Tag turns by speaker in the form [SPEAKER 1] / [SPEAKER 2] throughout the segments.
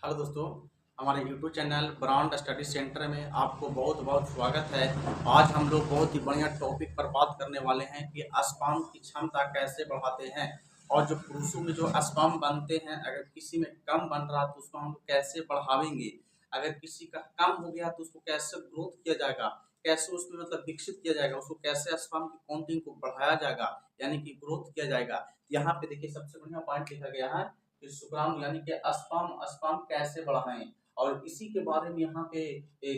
[SPEAKER 1] Hello दोस्तों, हमारे YouTube channel brand study centre में आपको बहुत बहुत स्वागत है। आज हम लोग बहुत ही बढ़िया टॉपिक पर बात करने वाले हैं कि स्पर्म की क्षमता कैसे बढ़ाते हैं और जो पुरुषों में जो स्पर्म बनते हैं, अगर किसी में कम बन रहा तो उसको हम लोग कैसे बढ़ावेंगे, अगर किसी का कम हो गया तो उसको कैसे ग्रोथ किया जाएगा, कैसे उसमें मतलब विकसित किया जाएगा, उसको कैसे स्पर्म की काउंटिंग को बढ़ाया जाएगा यानी कि ग्रोथ किया जाएगा। यहाँ पे देखिए सबसे बढ़िया पॉइंट लिखा गया है कि शुक्राणु यानी कि स्पर्म कैसे बढ़ाएं, और इसी के बारे में यहाँ पे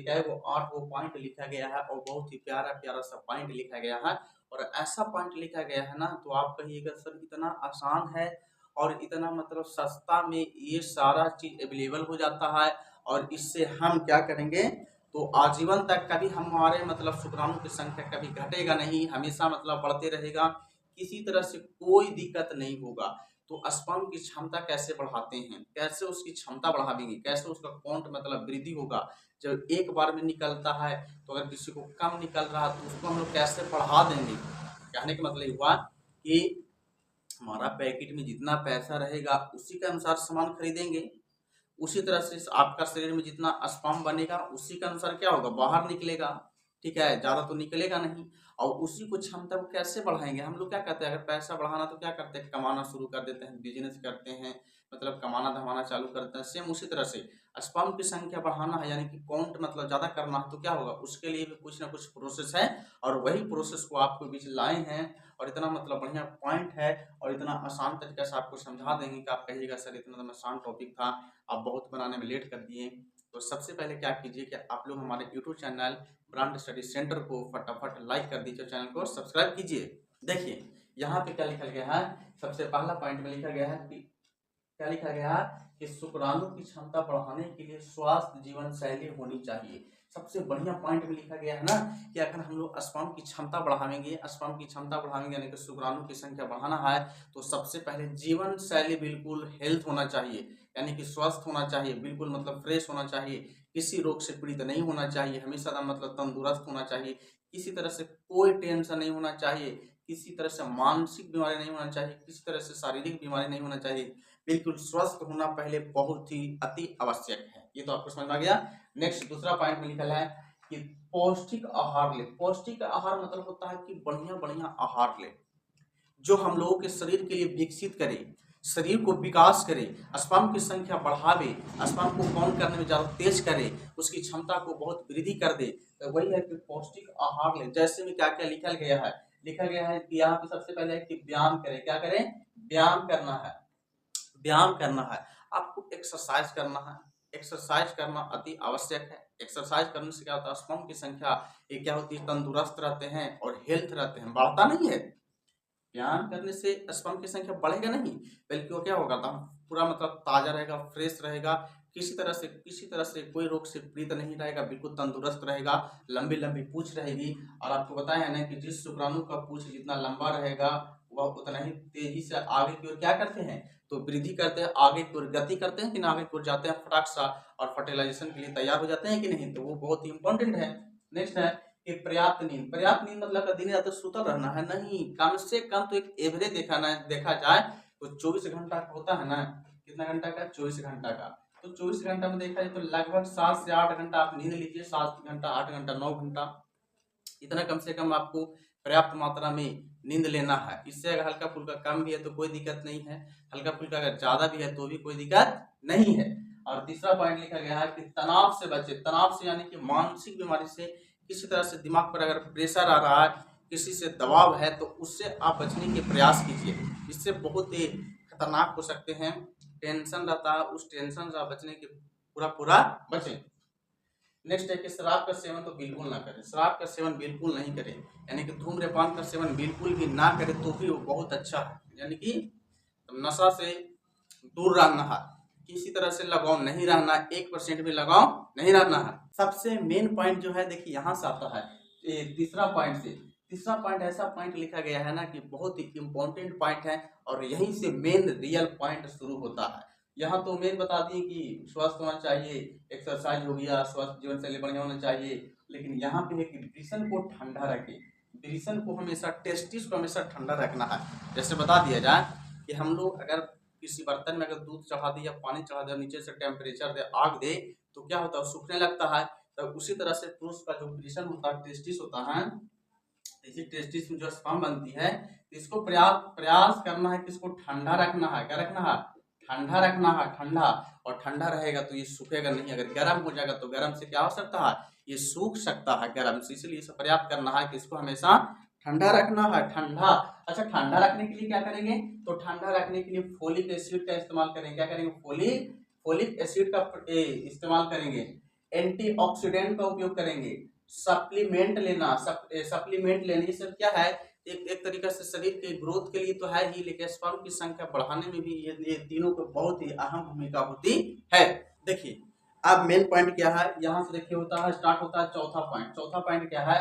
[SPEAKER 1] क्या वो 8 वो पॉइंट लिखा गया है और बहुत ही प्यारा प्यारा सा पॉइंट लिखा गया है। और ऐसा पॉइंट लिखा गया है ना, तो आप कहिएगा सर इतना आसान है और इतना मतलब सस्ता में ये सारा चीज अवेलेबल हो जाता है और इससे हम क्या करेंगे, तो आजीवन तक कभी हमारे मतलब शुक्राणु की संख्या कभी घटेगा नहीं, हमेशा मतलब बढ़ते रहेगा, किसी तरह से कोई दिक्कत नहीं होगा। तो स्पर्म की क्षमता कैसे बढ़ाते हैं, कैसे उसकी क्षमता बढ़ाएंगे, कैसे उसका काउंट मतलब वृद्धि होगा। जब एक बार में निकलता है तो अगर किसी को कम निकल रहा तो उसको हम लोग कैसे बढ़ा देंगे। कहने का मतलब हुआ कि हमारा पैकेट में जितना पैसा रहेगा उसी के अनुसार सामान खरीदेंगे, उसी तरह से आपका शरीर में जितना स्पर्म बनेगा उसी के अनुसार क्या होगा, बाहर निकलेगा। ठीक है, ज्यादा तो निकलेगा नहीं। और उसी को क्षमता को कैसे बढ़ाएंगे, हम लोग क्या करते हैं, अगर पैसा बढ़ाना तो क्या करते हैं, कमाना शुरू कर देते हैं, बिजनेस करते हैं, मतलब कमाना धमाना चालू करते हैं। सेम उसी तरह से स्पर्म की संख्या बढ़ाना है यानी कि काउंट मतलब ज्यादा करना है तो क्या होगा, उसके लिए भी कुछ ना कुछ प्रोसेस है और वही प्रोसेस को आपको बीच लाए हैं। और इतना मतलब बढ़िया पॉइंट है और इतना आसान तरीके से आपको समझा देंगे कि आप कहिएगा सर इतना तो आसान टॉपिक था, आप बहुत बनाने में लेट कर दिए। तो सबसे पहले क्या कीजिए कि आप लोग हमारे YouTube channel brand study centre को फटाफट लाइक कर दीजिए, चैनल को सब्सक्राइब कीजिए। देखिए यहाँ पे क्या लिखा गया है, सबसे पहला पॉइंट में लिखा गया है कि क्या लिखा गया है कि शुक्राणु की क्षमता बढ़ाने के लिए स्वास्थ्य जीवन शैली होनी चाहिए। सबसे बढ़िया पॉइंट में लिखा गया है ना कि अगर हम लोग स्पर्म की क्षमता बढ़ाएंगे, स्पर्म की क्षमता बढ़ाएंगे यानी कि शुक्राणु की संख्या बढ़ाना है तो सबसे पहले जीवन शैली बिल्कुल हेल्थ होना चाहिए, यानी कि स्वस्थ होना चाहिए, बिल्कुल मतलब फ्रेश होना चाहिए, किसी रोग से पीड़ित नहीं होना चाहिए, हमेशा मतलब तंदुरुस्त होना चाहिए, किसी तरह से कोई टेंशन नहीं होना चाहिए, किसी तरह से मानसिक बीमारी नहीं होना चाहिए, किसी तरह से शारीरिक बीमारी नहीं होना चाहिए, बिल्कुल स्वस्थ होना पहले बहुत ही अति आवश्यक है। ये तो आपको समझ में आ गया। नेक्स्ट दूसरा पॉइंट में लिखा है कि पौष्टिक आहार ले। पौष्टिक आहार मतलब होता है कि बढ़िया बढ़िया आहार ले जो हम लोगों के शरीर के लिए विकसित करे, शरीर को विकास करे, स्पर्म की संख्या बढ़ावे, स्पर्म को काउंट करने में ज्यादा तेज करे, उसकी क्षमता को बहुत वृद्धि कर दे। तो वही है कि पौष्टिक आहार ले। जैसे में क्या क्या लिखा गया है कि यहाँ पे सबसे पहले है कि व्यायाम करें। क्या करें, व्यायाम करना है, व्यायाम करना है, आपको एक्सरसाइज करना है। एक्सरसाइज करना अति आवश्यक है। एक्सरसाइज करने से क्या होता है, स्पर्म की संख्या ये क्या होती है, तंदुरुस्त रहते हैं और हेल्थ रहते हैं, बढ़ता नहीं है। व्यायाम करने से स्पर्म की संख्या बढ़ेगा नहीं, बल्कि वो क्या होगा, पूरा मतलब ताजा रहेगा, फ्रेश रहेगा, किसी तरह से कोई रोग से पीड़ित नहीं रहेगा, बिल्कुल तंदुरुस्त रहेगा, लंबी लंबी पूंछ रहेगी। और आपको बताया है ना कि जिस शुक्राणु का पूंछ जितना लंबा रहेगा वह उतना ही तेजी से आगे की ओर क्या करते हैं, तो वृद्धि करते हैं, आगे की ओर गति करते हैं कि ना, आगे की ओर जाते हैं फटाक सा और फर्टिलाइजेशन के लिए तैयार हो जाते हैं कि नहीं, तो वो बहुत ही इंपॉर्टेंट है। नेक्स्ट है कि पर्याप्त नींद। पर्याप्त नींद मतलब दिन रात सुतल रहना है नहीं, कम से कम तो एक एवरेज देखा जाए तो 24 घंटा का होता है ना। कितना घंटा का, 24 घंटा का। तो 24 घंटा में देखा जाए तो लगभग 7 से 8 घंटा आप नींद लीजिए, 7 घंटा 8 घंटा 9 घंटा, इतना कम से कम आपको पर्याप्त मात्रा में नींद लेना है। इससे अगर हल्का फुल्का कम भी है तो कोई दिक्कत नहीं है, हल्का फुल्का अगर ज्यादा भी है तो भी कोई दिक्कत नहीं है। और तीसरा पॉइंट लिखा गया है कि तनाव से बचे। तनाव से यानी कि मानसिक बीमारी से, किसी तरह से दिमाग पर अगर प्रेशर आ रहा है, किसी से दबाव है तो उससे आप बचने के प्रयास कीजिए, इससे बहुत ही खतरनाक हो सकते हैं। टेंशन रहता है, उस टेंशन से आप बचने के पूरा पूरा बचें। नेक्स्ट है कि शराब का सेवन तो बिल्कुल ना करें, शराब का सेवन बिल्कुल नहीं करें, यानी कि धूम्रपान का सेवन बिल्कुल भी ना करें तो भी वो बहुत अच्छा है, यानी कि नशा से दूर रहना है, किसी तरह से लगाव नहीं रहना, 1% भी लगाव नहीं रहना है। सबसे मेन पॉइंट जो है देखिए यहाँ से आता है, तीसरा पॉइंट से। तीसरा पॉइंट ऐसा पॉइंट लिखा गया है ना कि बहुत ही इंपॉर्टेंट पॉइंट है और यहीं से मेन रियल पॉइंट शुरू होता है। यहाँ तो मेन बता दिए कि स्वस्थ होना चाहिए, एक्सरसाइज हो गया, स्वस्थ जीवन शैली बढ़िया होना चाहिए, लेकिन यहाँ पे है कि ब्रिशन को ठंडा रखें, ब्रिशन को हमेशा, टेस्टिस को हमेशा ठंडा रखना है। जैसे बता दिया जाए कि हम लोग अगर किसी बर्तन में अगर दूध चढ़ा दे या पानी चढ़ा दे, नीचे से टेम्परेचर दे, आग दे, तो क्या होता है, सूखने लगता है। तो उसी तरह से पुरुष का जो पोजीशन होता है, टेस्टिस होता है, इसी टेस्टिस में जो स्पर्म बनती है, इसको प्रयास करना है कि इसको ठंडा रखना है। क्या रखना है? ठंडा रखना है, ठंडा। और ठंडा रहेगा तो ये सूखेगा नहीं। अगर गर्म हो जाएगा तो गर्म से क्या हो सकता है, ये सूख सकता है गर्म से। इसलिए इसे पर्याप्त करना है कि इसको हमेशा ठंडा रखना है, ठंडा। अच्छा, ठंडा रखने के लिए क्या करेंगे, तो ठंडा रखने के लिए फोलिक एसिड का इस्तेमाल करेंगे। क्या करेंगे? फोलिक एसिड का इस्तेमाल करेंगे। एंटीऑक्सीडेंट का उपयोग करेंगे। सप्लीमेंट लेना, सप्लीमेंट लेने, ये सब क्या है, एक तरीका से शरीर के ग्रोथ के लिए तो है ही, लेकिन स्पर्म की संख्या बढ़ाने में भी ये तीनों को बहुत ही अहम भूमिका होती है। देखिए अब मेन पॉइंट क्या है, यहाँ से देखिए होता है, स्टार्ट होता है चौथा पॉइंट। चौथा पॉइंट क्या है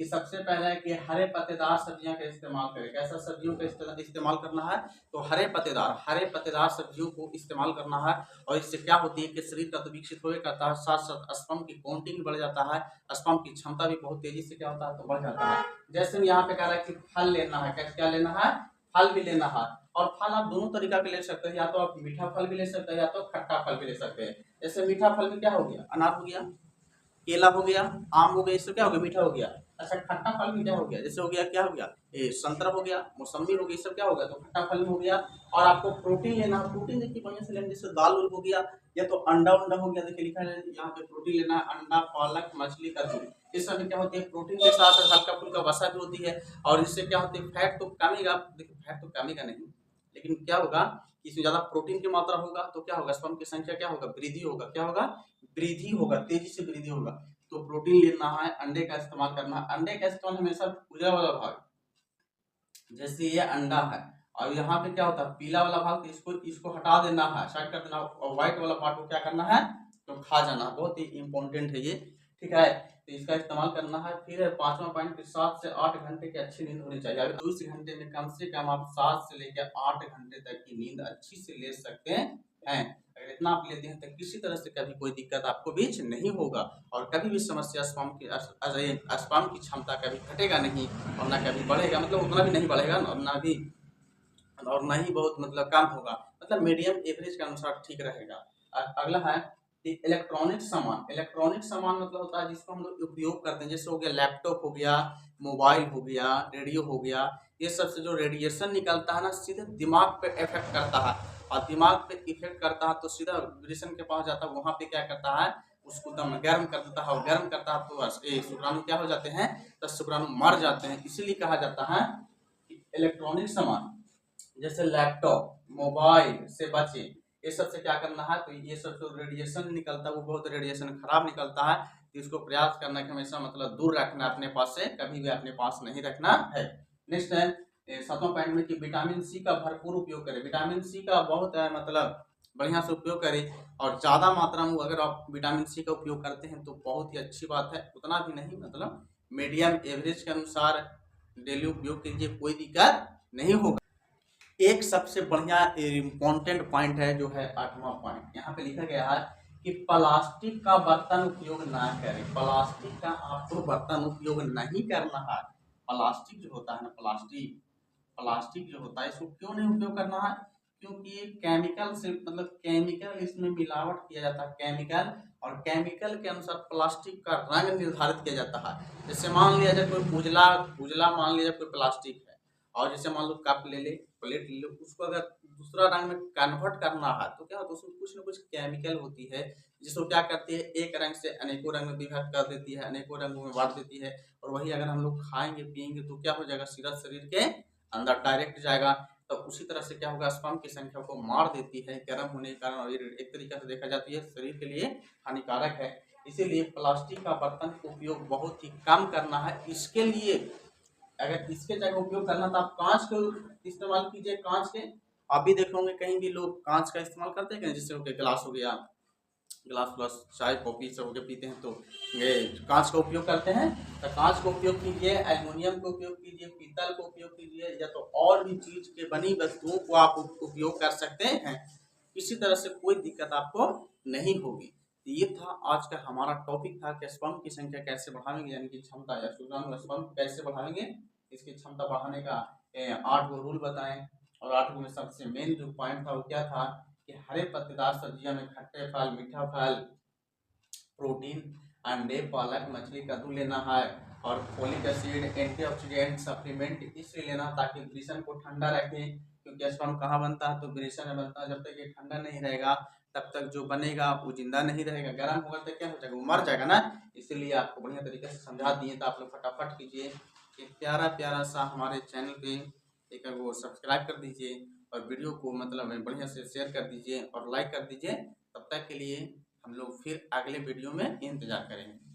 [SPEAKER 1] कि सबसे पहले है कि हरे पत्तेदार सब्जियां का इस्तेमाल करें। कैसा सब्जियों का इस्तेमाल करना है, तो हरे पत्तेदार सब्जियों को इस्तेमाल करना है। और इससे क्या होती है कि शरीर का तो विकसित होए करता है, साथ साथ स्पर्म की काउंटिंग बढ़ जाता है, स्पर्म की क्षमता भी बहुत तेजी से क्या होता है, तो बढ़ जाता है। जैसे यहाँ पे कह रहा है कि फल लेना है, क्या लेना है, फल भी लेना है। और फल आप दोनों तरीका के ले सकते हैं, या तो आप मीठा फल भी ले सकते हैं, या तो खट्टा फल भी ले सकते हैं। जैसे मीठा फल में क्या हो गया, अनार हो गया, केला हो गया, आम हो गया, इससे क्या हो गया, मीठा हो गया। अच्छा, खट्टा फल में क्या हो गया, जैसे हो गया, क्या हो गया, ये संतरा हो गया, मौसम्बी हो गई, सब क्या हो गया, तो खट्टा फल में हो गया। और आपको प्रोटीन लेना है, प्रोटीन देखिए बढ़िया से लेना, जैसे दाल उल हो गया, या तो अंडा उंडा हो गया। देखिए लिखा है यहाँ पे प्रोटीन लेना है, अंडा, पालक, मछली, कद्दू, इस सब में क्या होती है, प्रोटीन के साथ हल्का फुल्का वसा भी होती है। और इससे क्या होती है, फैट तो कमेगा, देखिए फैट तो कमेगा नहीं, लेकिन क्या होगा, इसमें ज्यादा प्रोटीन की मात्रा होगा तो क्या होगा, स्पर्म की संख्या क्या होगा, वृद्धि होगा। क्या होगा, वृद्धि होगा, तेजी से वृद्धि होगा। तो प्रोटीन लेना है, अंडे का इस्तेमाल करना है। अंडे का इस्तेमाल हमेशा उजला वाला भाग, जैसे ये अंडा है, और यहाँ पे क्या होता है, पीला वाला भाग, तो इसको हटा देना है, साइड कर देना, और व्हाइट वाला पार्ट को क्या करना है, तो खा जाना। बहुत ही इंपॉर्टेंट है ये, ठीक है। तो इसका इस्तेमाल करना है। फिर पांचवा पॉइंट, 7 से 8 घंटे की अच्छी नींद होनी चाहिए। अगर 2 घंटे में कम से कम आप 7 से लेकर 8 घंटे तक की नींद अच्छी से ले सकते हैं। अगर इतना आप लेते हैं तो किसी तरह से कभी कोई दिक्कत आपको बीच नहीं होगा, और कभी भी समस्या स्पर्म की क्षमता कभी घटेगा नहीं, और ना कभी बढ़ेगा, मतलब उतना भी नहीं बढ़ेगा, और ना ही बहुत मतलब कम होगा, मतलब मीडियम एवरेज के अनुसार ठीक रहेगा। अगला है इलेक्ट्रॉनिक सामान मतलब होता है जिसको हम लोग उपयोग करते हैं। जैसे हो गया लैपटॉप हो गया, मोबाइल हो गया, रेडियो हो गया, ये सब से जो रेडिएशन निकलता है ना, सीधे दिमाग पे इफेक्ट करता है। और दिमाग पे इफेक्ट करता है तो सीधा विब्रेशन के पास जाता है, वहां पे क्या करता है, उसको दम गर्म कर देता है, और गर्म करता है तो शुक्राणु क्या हो जाते हैं, तो शुक्राणु मर जाते हैं। इसीलिए कहा जाता है इलेक्ट्रॉनिक सामान जैसे लैपटॉप, मोबाइल से बचे। ये सब से क्या करना है, तो ये सब जो रेडिएशन निकलता है वो बहुत रेडिएशन खराब निकलता है, तो इसको प्रयास करना है कि हमेशा मतलब दूर रखना अपने पास से, कभी भी अपने पास नहीं रखना है। नेक्स्ट है 7वां पॉइंट में कि विटामिन सी का भरपूर उपयोग करें। विटामिन सी का बहुत मतलब बढ़िया से उपयोग करें, और ज़्यादा मात्रा में अगर आप विटामिन सी का उपयोग करते हैं तो बहुत ही अच्छी बात है। उतना भी नहीं, मतलब मीडियम एवरेज के अनुसार डेली उपयोग कीजिए, कोई दिक्कत नहीं होगा। एक सबसे बढ़िया इम्पोर्टेंट पॉइंट है जो है 8वां पॉइंट, यहाँ पे लिखा गया है कि प्लास्टिक का बर्तन उपयोग ना करें। प्लास्टिक का आपको बर्तन उपयोग नहीं करना है। प्लास्टिक जो होता है ना, प्लास्टिक जो होता है, इसको क्यों नहीं उपयोग करना है, क्योंकि ये केमिकल से, मतलब केमिकल इसमें मिलावट किया जाता है, केमिकल, और केमिकल के अनुसार प्लास्टिक का रंग निर्धारित किया जाता है। जैसे मान लिया जाए कोई उजला मान लिया जाए कोई प्लास्टिक है, और जैसे मान लो कप ले ले, प्लेट ले लो, उसको अगर दूसरा रंग में कन्वर्ट करना है तो क्या होता है, उसमें कुछ ना कुछ केमिकल होती है जिसको क्या करती है, एक रंग से अनेकों रंग में विभक्त कर देती है, अनेकों रंगों में बांट देती है। और वही अगर हम लोग खाएंगे पिएंगे तो क्या हो जाएगा, सीधा शरीर के अंदर डायरेक्ट जाएगा। तो उसी तरह से क्या होगा, स्पर्म की संख्या को मार देती है गर्म होने के कारण, और ये एक तरीका से देखा जाती है शरीर के लिए हानिकारक है। इसीलिए प्लास्टिक का बर्तन उपयोग बहुत ही कम करना है। इसके लिए अगर इसके जगह उपयोग करना तो आप कांच के इस्तेमाल कीजिए, कांच के। आप भी देख होंगे कहीं भी लोग कांच का इस्तेमाल करते हैं, जैसे हो गया गिलास हो गया, गिलास ग्लास चाय कॉफी सब हो गया पीते हैं तो ये कांच का उपयोग करते हैं। तो कांच का उपयोग कीजिए, एल्युमिनियम का उपयोग कीजिए, पीतल का उपयोग कीजिए, या तो और भी चीज के बनी वस्तुओं को आप उपयोग कर सकते हैं। किसी तरह से कोई दिक्कत आपको नहीं होगी। तो ये था आज का हमारा टॉपिक था कि स्पर्म की संख्या कैसे बढ़ाएंगे, यानी कि क्षमता, या शुक्राणु स्पर्म कैसे बढ़ाएंगे, इसकी क्षमता बढ़ाने का 8 गो रूल बताएं। और 8 में सबसे मेन जो पॉइंट था वो क्या था कि हरे पत्तेदार सब्जियों में खट्टे फल, मीठा फल, प्रोटीन, अंडे, पालक, मछली, कद्दू लेना है। और फोलिक एसिड, एंटीऑक्सीडेंट सप्लीमेंट इसलिए लेना ताकि ग्रीष्म को ठंडा रखे, क्योंकि स्पर्म कहाँ बनता है, तो ग्रीष्म में बनता है। जब तक ये ठंडा नहीं रहेगा तब तक जो बनेगा वो जिंदा नहीं रहेगा, गर्म होगा तो क्या हो जाएगा, वो मर जाएगा ना। इसीलिए आपको बढ़िया तरीके से समझा दिए, तो आप लोग फटाफट कीजिए। एक प्यारा प्यारा सा हमारे चैनल पे एक वो सब्सक्राइब कर दीजिए और वीडियो को मतलब बढ़िया से शेयर कर दीजिए और लाइक कर दीजिए। तब तक के लिए हम लोग फिर अगले वीडियो में इंतजार करेंगे।